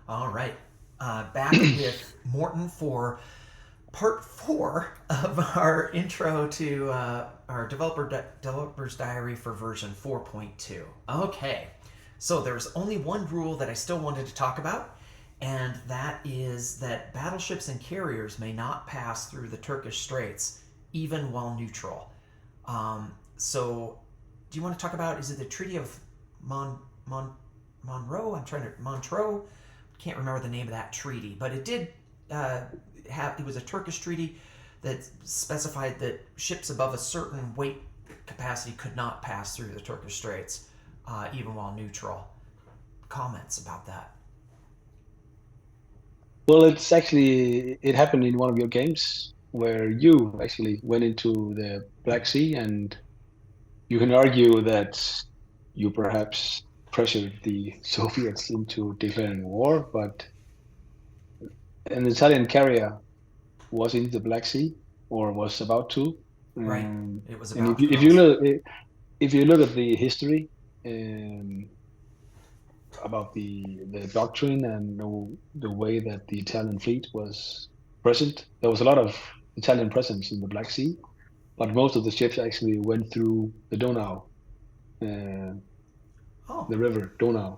All right. Back with Morten for part 4 of our intro to our developer's diary for version 4.2. Okay, so there's only one rule that I still wanted to talk about, and that is that battleships and carriers may not pass through the Turkish Straits even while neutral. So, do you want to talk about, is it the Treaty of Mon, Mon, Monroe? Montreux? Can't remember the name of that treaty, but it did it was a Turkish treaty that specified that ships above a certain weight capacity could not pass through the Turkish Straits, even while neutral. Comments about that? Well, it happened in one of your games where you actually went into the Black Sea, and you can argue that you perhaps pressured the Soviets into declaring war, but an Italian carrier was in the Black Sea or was about to. Right. It was And about to cross. if you look at the history um, about the doctrine and the way that the Italian fleet was present, there was a lot of Italian presence in the Black Sea, but most of the ships actually went through the Donau, uh, Oh, the river Donau.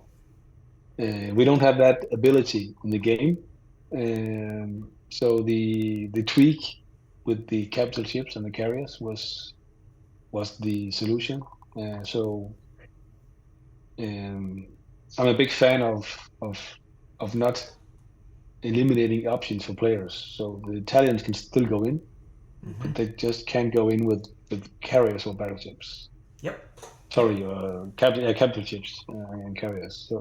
We don't have that ability in the game, so the tweak with the capital ships and the carriers was the solution. So um, I'm a big fan of of not eliminating options for players. So the Italians can still go in, mm-hmm. but they just can't go in with carriers or battleships. Yep. Yep. Sorry, capital ships and carriers.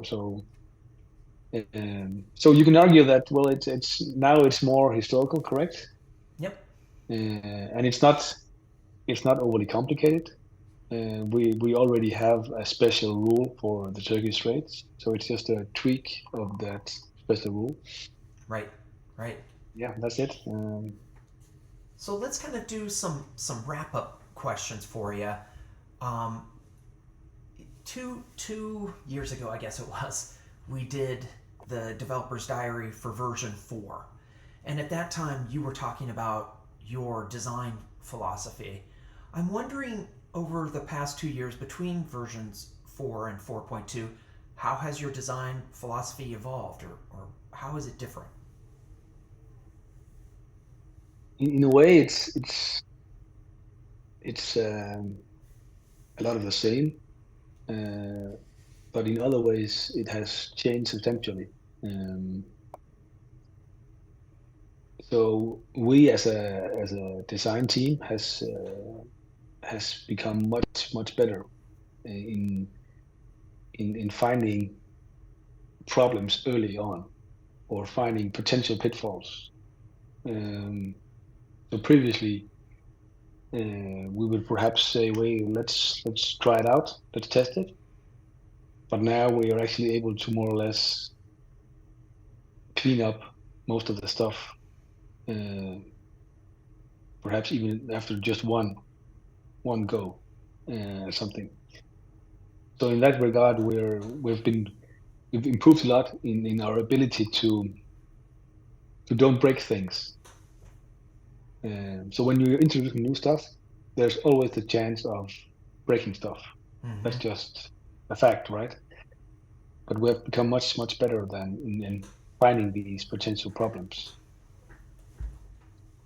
So you can argue that well, it's now it's more historical, correct? Yep. And it's not overly complicated. We already have a special rule for the Turkish Straits, so it's just a tweak of that special rule. Right. Right. Yeah, that's it. So let's kind of do some wrap up questions for you. Um, two years ago, I guess it was, we did the developer's diary for version 4, and at that time you were talking about your design philosophy. I'm wondering, over the past 2 years between versions 4 and 4.2, how has your design philosophy evolved, or how is it different? In a way, it's a lot of the same, uh, but in other ways, it has changed substantially. Um, so we as a design team has become much better in in finding problems early on or finding potential pitfalls. Um, so previously, we would perhaps say, "Wait, let's try it out, let's test it." But now we are actually able to more or less clean up most of the stuff, uh, perhaps even after just one go, something. So in that regard, we've improved a lot in our ability to don't break things. So when you're introducing new stuff, there's always the chance of breaking stuff. That's Mm-hmm. just a fact, right? But we have become much better than in finding these potential problems.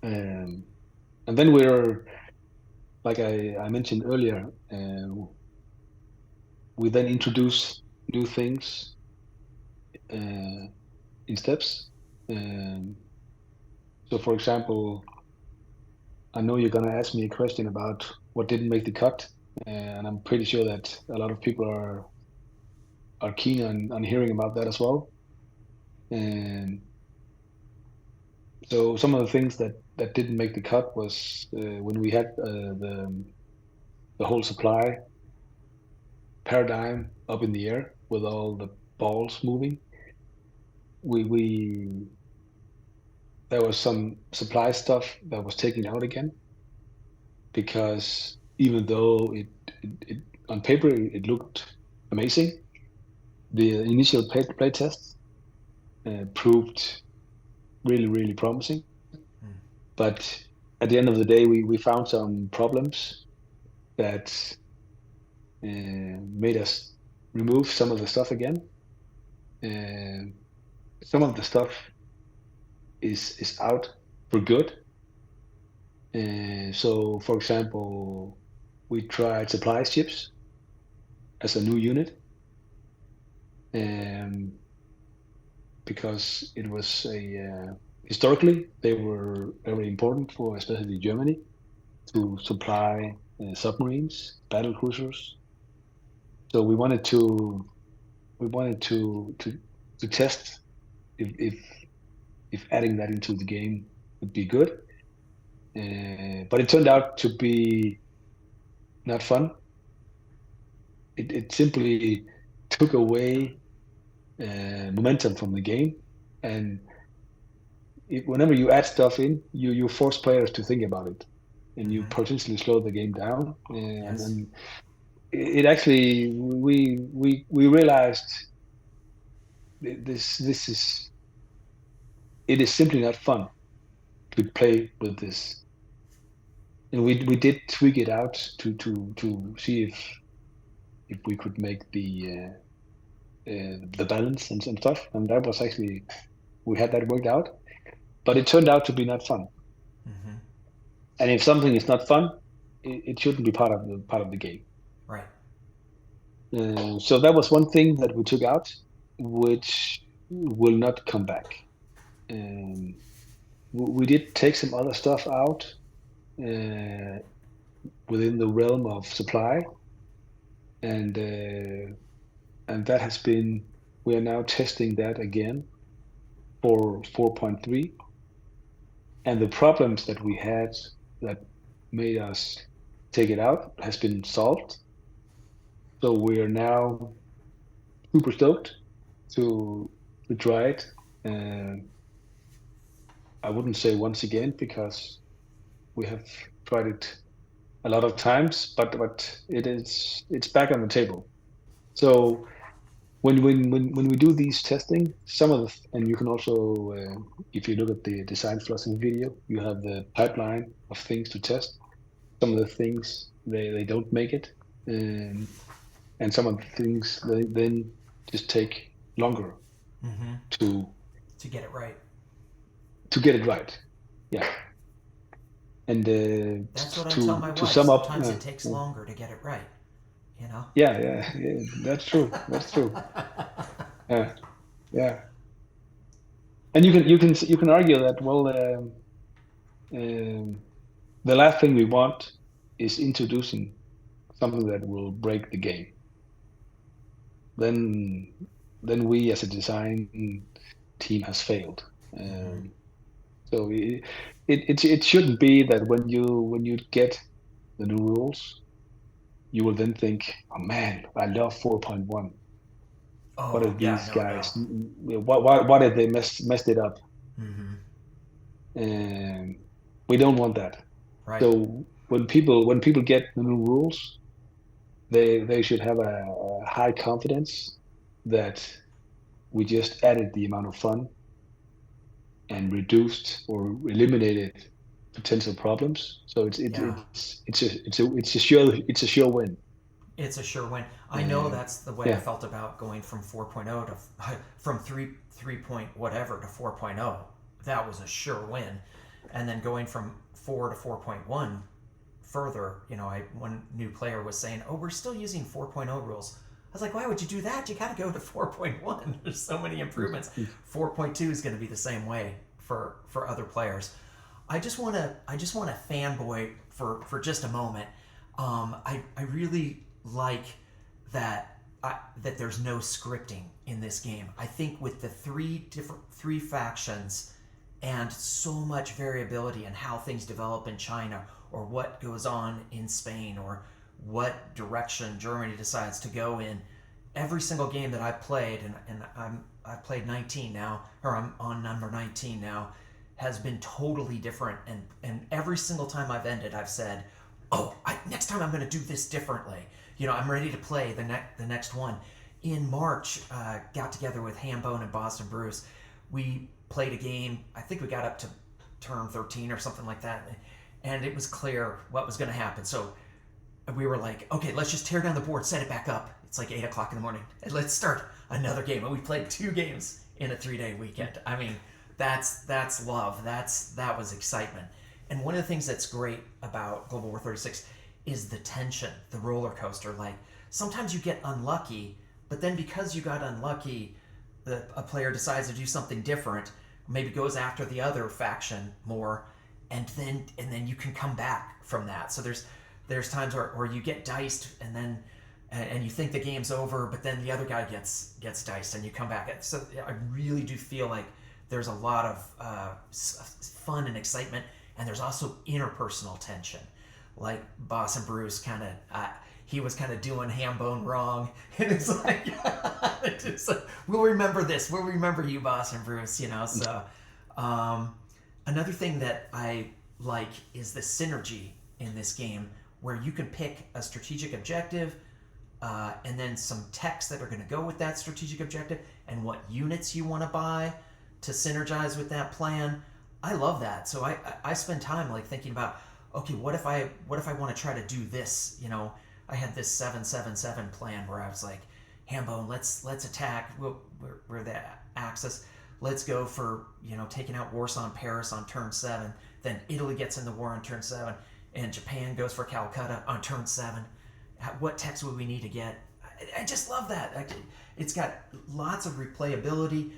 Um, and then we're, like I mentioned earlier, we then introduce new things uh, in steps. Um, so, for example, I know you're going to ask me a question about what didn't make the cut, and I'm pretty sure that a lot of people are keen on hearing about that as well. And so, some of the things that didn't make the cut was when we had the whole supply paradigm up in the air with all the balls moving. We there was some supply stuff that was taken out again because even though it on paper it looked amazing, the initial play tests. proved really, really promising. Mm. But at the end of the day, we found some problems that made us remove some of the stuff again. Uh, some of the stuff is out for good. So, for example, we tried supply ships as a new unit um, because it was historically they were very important for especially Germany to supply submarines, battle cruisers. So we wanted to test if adding that into the game would be good. But it turned out to be not fun. It simply took away momentum from the game, and whenever you add stuff in, you force players to think about it, and you Mm-hmm. potentially slow the game down. Yes. And it actually we realized this is it is simply not fun to play with this, and we did tweak it out to see if we could make the balance and stuff, and that was actually we had that worked out, but it turned out to be not fun. Mm-hmm. And if something is not fun, it shouldn't be part of the game. Right. So that was one thing that we took out, which will not come back. Um, we did take some other stuff out uh, within the realm of supply, and that has been we are now testing that again for 4.3, and the problems that we had that made us take it out has been solved. So we are now super stoked to try it. Uh, I wouldn't say once again because we have tried it a lot of times, but it's back on the table. So when we do these testing, some of and you can also if you look at the design flossing video, you have the pipeline of things to test. Some of the things they don't make it, um, and some of the things they then just take longer Mm-hmm. to To get it right. get it right. Yeah, and That's what I tell to my to wife. sum up, Sometimes it takes longer to get it right. You know. yeah, that's true. That's true. Yeah, yeah, and you can argue that well, um, the last thing we want is introducing something that will break the game. Then then we as a design team has failed. Mm-hmm. So it shouldn't be that when you get the new rules, you will then think, oh man, I love 4.1. What Oh are yeah. these No. No. guys? Why did they messed it up? Mm-hmm. And we don't want that. Right. So when people get the new rules, they should have a high confidence that we just added the amount of fun and reduced or eliminated potential problems. So Yeah. it's a sure win. It's a sure win. I know Uh, that's the way I yeah, felt about going from 4.0 to from 3 point whatever to 4.0. That was a sure win. And then going from 4 to 4.1 further, one new player was saying, "Oh, we're still using 4.0 rules." I was like, "Why would you do that? You got to go to 4.1. There's so many improvements." 4.2 is going to be the same way for other players. I just want to fanboy for just a moment. I really like that there's no scripting in this game. I think with the three factions and so much variability in how things develop in China or what goes on in Spain or what direction Germany decides to go in, every single game that I played, and I've played 19 now, or I'm on number 19 now, has been totally different. And every single time I've ended, I've said, "Oh, next time I'm going to do this differently." I'm ready to play the next one. In March, got together with Hambone and Boston Bruce. we played a game. I think we got up to turn 13 or something like that, and it was clear what was going to happen. So we were like, okay, let's just tear down the board, set it back up. It's like 8 o'clock in the morning, and let's start another game. And we played 2 games in a 3-day weekend. I mean, that's love. That was excitement. And one of the things that's great about Global War 36 is the tension, the roller coaster. Like sometimes you get unlucky, but then because you got unlucky, a player decides to do something different, maybe goes after the other faction more, and then you can come back from that. So there's times where you get diced and you think the game's over, but then the other guy gets diced and you come back. So I really do feel like there's a lot of fun and excitement, and there's also interpersonal tension. Like Boss and Bruce he was kind of doing Hambone wrong, and it's like, we'll remember this. We'll remember you, Boss and Bruce. So another thing that I like is the synergy in this game, where you can pick a strategic objective, and then some techs that are going to go with that strategic objective, and what units you want to buy to synergize with that plan. I love that. So I spend time like thinking about, okay, what if I want to try to do this? I had this 7-7-7 plan where I was like, Hambone, let's attack. We're the Axis. Let's go for taking out Warsaw and Paris on turn 7. Then Italy gets in the war on turn 7, and Japan goes for Calcutta on turn 7. What text would we need to get? I just love that. It's got lots of replayability.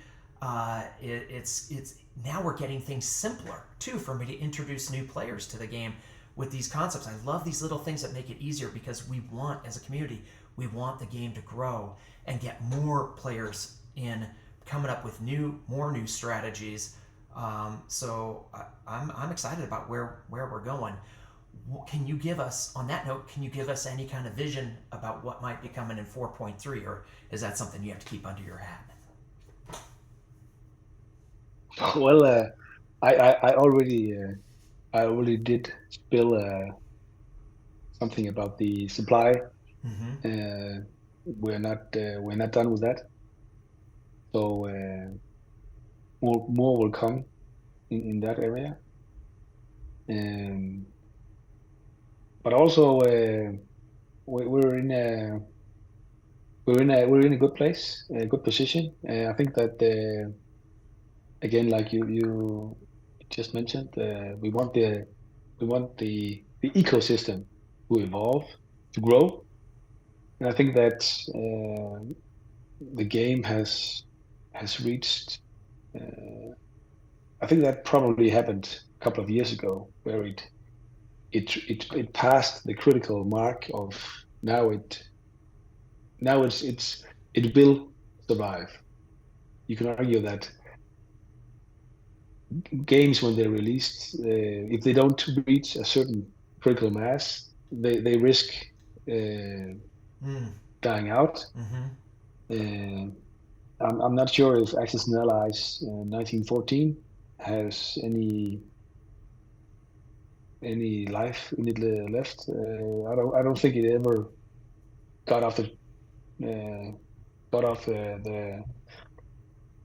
It's now we're getting things simpler too for me to introduce new players to the game with these concepts. I love these little things that make it easier, because we want, as a community, we want the game to grow and get more players in, coming up with more new strategies. So I'm excited about where we're going. Can you give us, on that note, any kind of vision about what might be coming in 4.3, or is that something you have to keep under your hat? Well, I already did spill something about the supply. Mm-hmm. We're not done with that. So more will come in that area. But also we're in a good place, a good position. I think that again, like you just mentioned, we want the ecosystem to evolve, to grow, and I think that the game has reached. I think that probably happened a couple of years ago, where it passed the critical mark of now it will survive. You can argue that games, when they're released, if they don't reach a certain critical mass, they risk dying out. Mm-hmm. I'm not sure if Axis and Allies 1914 has any life in it left. I don't think it ever got off the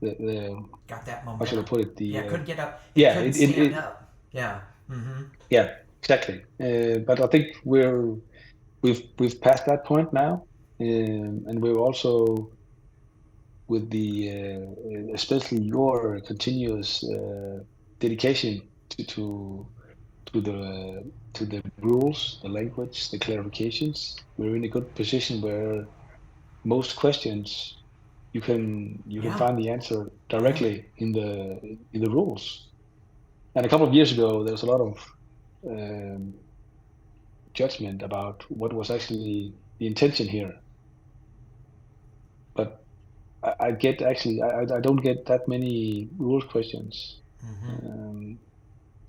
Got that momentum. how should I put it? Couldn't get up. Yeah, couldn't stand up. Yeah. Mm-hmm. Yeah, exactly. But I think we've passed that point now, and we're also with the especially your continuous dedication to the rules, the language, the clarifications. We're in a good position where most questions you can find the answer directly in the rules. And a couple of years ago, there was a lot of judgment about what was actually the intention here. But I don't get that many rules questions. Mm-hmm.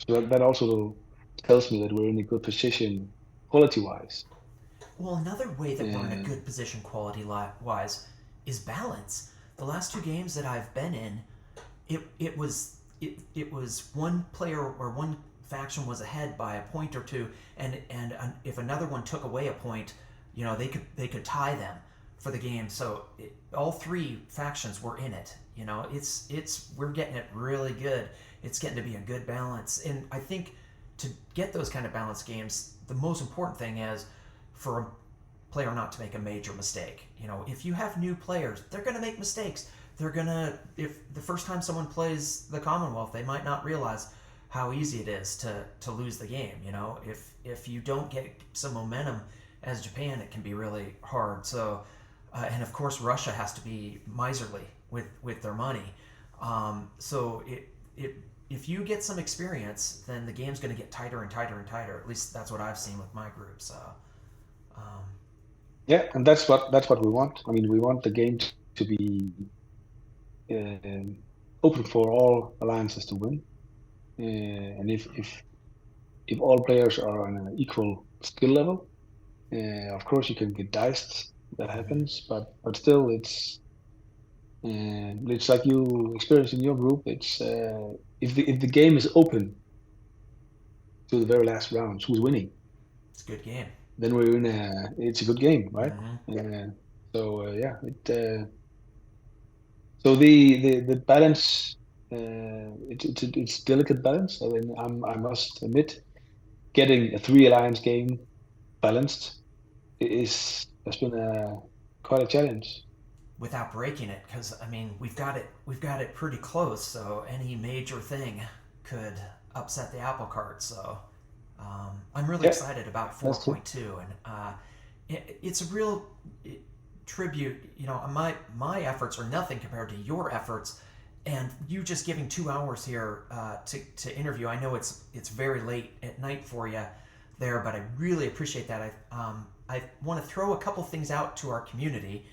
So that also tells me that we're in a good position quality-wise. Well, another way that we're in a good position quality-wise is balance. The last 2 games that I've been in, it was one player or one faction was ahead by a point or two, and if another one took away a point, they could tie them for the game. So all three factions were in it. You know, we're getting it really good. It's getting to be a good balance, and I think to get those kind of balanced games, the most important thing is for a player not to make a major mistake. You know, if you have new players, they're going to make mistakes. They're going to, if the first time someone plays the Commonwealth, they might not realize how easy it is to lose the game. You know, if you don't get some momentum as Japan, it can be really hard. So, and of course, Russia has to be miserly with their money. So if you get some experience, then the game's going to get tighter and tighter and tighter. At least that's what I've seen with my group. So, um, Yeah, and that's what we want. I mean, we want the game to be open for all alliances to win. And if all players are on an equal skill level, of course you can get diced. That mhm. happens, but still, it's like you experience in your group. It's if the game is open to the very last rounds, who's winning, It's a good game. then we're in it's a good game, right? Hmm. Yeah, so the balance, it's delicate balance. I mean, I must admit, getting a three alliance game balanced has been quite a challenge. Without breaking it, because I mean we've got it pretty close. So any major thing could upset the apple cart. So I'm really Yeah, excited about that's true. 4.2, and it's a real tribute. You know, my efforts are nothing compared to your efforts, and you just giving 2 hours here to interview. I know it's very late at night for you there, but I really appreciate that. I want to throw a couple things out to our community.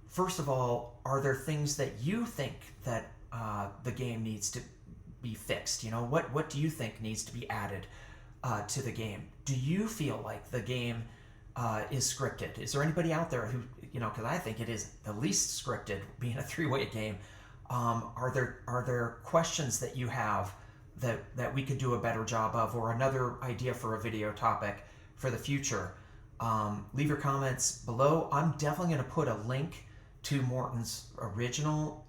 First of all, are there things that you think that the game needs to be fixed? You know, what do you think needs to be added to the game? Do you feel like the game is scripted? Is there anybody out there who, you know, because I think it is the least scripted, being a three-way game. Are there questions that you have that we could do a better job of, or another idea for a video topic for the future? Leave your comments below. I'm definitely going to put a link to Morten's original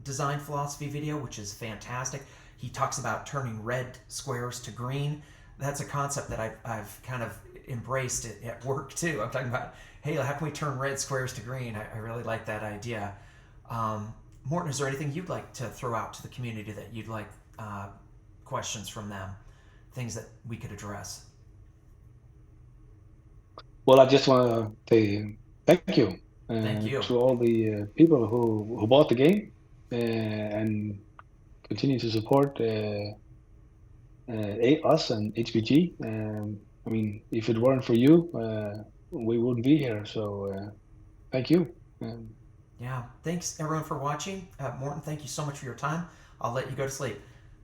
design philosophy video, which is fantastic. He talks about turning red squares to green. That's a concept that I've kind of embraced at work too. I'm talking about, hey, how can we turn red squares to green? I really like that idea. Morten, is there anything you'd like to throw out to the community that you'd like questions from them, things that we could address? Well, I just want to say thank you Thank you. to all the people who bought the game and continue to support us and HBG. I mean, if it weren't for you, we wouldn't be here. So thank you. Um, Yeah. Thanks everyone for watching. Morten, thank you so much for your time. I'll let you go to sleep.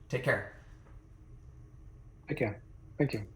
Take care. Take care. Thank you.